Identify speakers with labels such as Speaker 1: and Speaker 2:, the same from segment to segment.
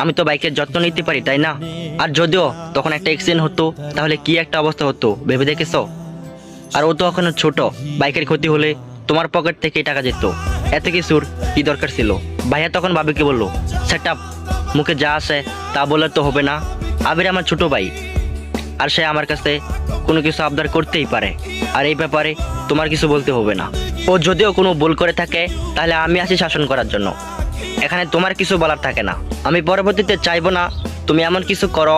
Speaker 1: আমি তো বাইকের যত্ন নিতে পারি, তাই না? আর যদিও তখন একটা অ্যাক্সিডেন্ট হতো তাহলে কি একটা অবস্থা হতো ভেবে দেখেছো? আর ও তো এখনো ছোট, বাইকের ক্ষতি হলে তোমার পকেট থেকে টাকা যেত। এত কিছুর কি দরকার ছিল? ভাইয়া তখন ভাবিকে বলল, সেট আপ, মুখে যা আসে তা বলে তো হবে না। আবির আমার ছোট ভাই, আর সে আমার কাছে কোনো কিছু আবদার করতেই পারে, আর এই ব্যাপারে তোমার কিছু বলতে হবে না। ও যদিও কোনো ভুল করে থাকে তাহলে আমি আছি শাসন করার জন্য, এখানে তোমার কিছু বলার থাকে না। আমি পরবর্তীতে চাইবো না তুমি এমন কিছু করো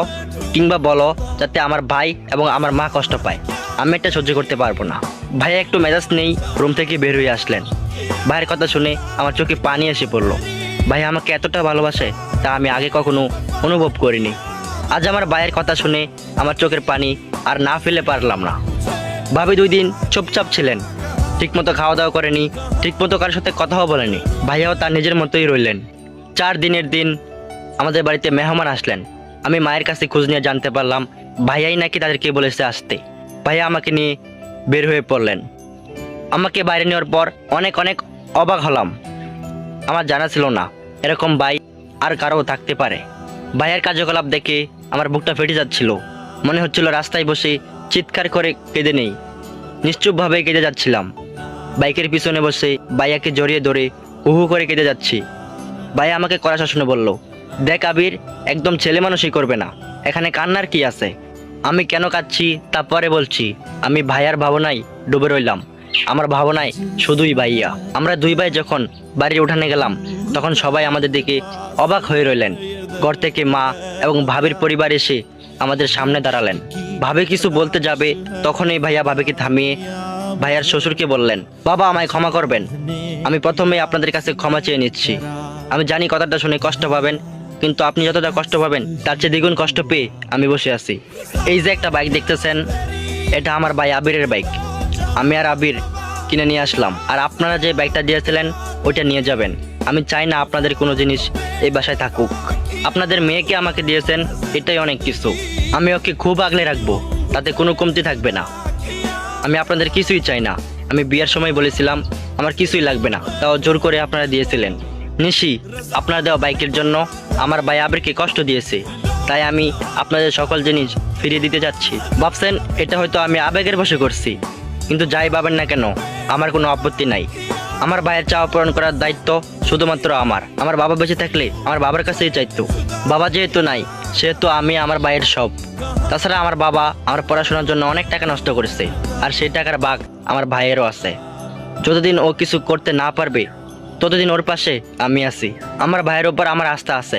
Speaker 1: কিংবা বলো যাতে আমার ভাই এবং আমার মা কষ্ট পায়। আমি এটা সহ্য করতে পারবো না। ভাইয়া একটু মেজাজ নেই রুম থেকে বের হয়ে আসলেন। ভাইয়ের কথা শুনে আমার চোখে পানি এসে পড়লো। ভাই আমাকে এতটা ভালোবাসে তা আমি আগে কখনো অনুভব করিনি। আজ আমার ভাইয়ের কথা শুনে আমার চোখের পানি আর না ফেলে পারলাম না। ভাবি 2 দিন চুপচাপ ছিলেন, ঠিকমতো খাওয়া দাওয়া করেনি, ঠিকমতো কারোর সাথে কথাও বলেনি। ভাইয়াও তার নিজের মতোই রইলেন। 4 দিনের দিন আমাদের বাড়িতে মেহমান আসলেন। আমি মায়ের কাছে খোঁজ নিয়ে জানতে পারলাম ভাইয়াই নাকি তাদেরকে বলেছে আসতে। ভাইয়া আমাকে নিয়ে বের হয়ে পড়লেন। আমাকে বাইরে নেওয়ার পর অনেক অনেক অবাক হলাম। আমার জানা ছিল না এরকম ভাই আর কারো থাকতে পারে। ভাইয়ের কার্যকলাপ দেখে আমার বুকটা ফেটে যাচ্ছিল। মনে হচ্ছিল রাস্তায় বসে চিৎকার করে কেঁদে নেই। নিশ্চুপভাবে কেঁদে যাচ্ছিলাম। বাইকের পিছনে বসে ভাইয়াকে জড়িয়ে ধরে হু হু করে কেঁদে যাচ্ছি। ভাইয়া আমাকে কড়া শাসনে বলল, দেখ আবির, একদম ছেলে মানুষই করবে না, এখানে কান্নার কি আছে? আমি কেন কাঁদছি তা পরে বলছি। আমি ভাইয়ার ভাবনায় ডুবে রইলাম। আমার ভাবনায় শুধুই ভাইয়া। আমরা 2 ভাই যখন বাড়ির উঠানে গেলাম তখন সবাই আমাদের দিকে অবাক হয়ে রইলেন। ঘর থেকে মা এবং ভাবির পরিবার এসে আমাদের সামনে দাঁড়ালেন। ভাবি কিছু বলতে যাবে তখনই ভাইয়া ভাবিকে থামিয়ে ভাইয়ার শ্বশুরকে বললেন, বাবা আমায় ক্ষমা করবেন, আমি প্রথমে আপনাদের কাছে ক্ষমা চেয়ে নিচ্ছি। আমি জানি কথাটা শুনে কষ্ট পাবেন, কিন্তু আপনি যতটা কষ্ট পাবেন তার চেয়ে দ্বিগুণ কষ্ট পেয়ে আমি বসে আছি। এই যে একটা বাইক দেখতেছেন, এটা আমার ভাই আবিরের বাইক। আমি আর আবির কিনে নিয়ে আসলাম, আর আপনারা যে বাইকটা দিয়েছিলেন ওইটা নিয়ে যাবেন। আমি চাই না আপনাদের কোনো জিনিস এই বাসায় থাকুক। আপনাদের মেয়েকে আমাকে দিয়েছেন, এটাই অনেক কিছু। আমি ওকে খুব আগলে রাখবো, তাতে কোনো কমতি থাকবে না। আমি আপনাদের কিছুই চাই না। আমি বিয়ের সময় বলেছিলাম আমার কিছুই লাগবে না, তাও জোর করে আপনারা দিয়েছিলেন। নিশি, আপনার দেওয়া বাইকের জন্য আমার ভাই আবিরকে কষ্ট দিয়েছে, তাই আমি আপনাদের সকল জিনিস ফিরিয়ে দিতে যাচ্ছি। ভাবছেন এটা হয়তো আমি আবেগের বশে করছি, কিন্তু যাই ভাবেন না কেন আমার কোনো আপত্তি নাই। আমার ভাইয়ের চাওয়া পূরণ করার দায়িত্ব শুধুমাত্র আমার। আমার বাবা বেঁচে থাকলে আমার বাবার কাছেই চাইতো। বাবা যেহেতু নাই সেহেতু আমি আমার ভাইয়ের সব। তাছাড়া আমার বাবা আমার পড়াশোনার জন্য অনেক টাকা নষ্ট করেছে, আর সেই টাকার ভাগ আমার ভাইয়েরও আছে। যতদিন ও কিছু করতে না পারবে ততদিন ওর পাশে আমি আছি। আমার ভাইয়ের ওপর আমার আস্থা আছে।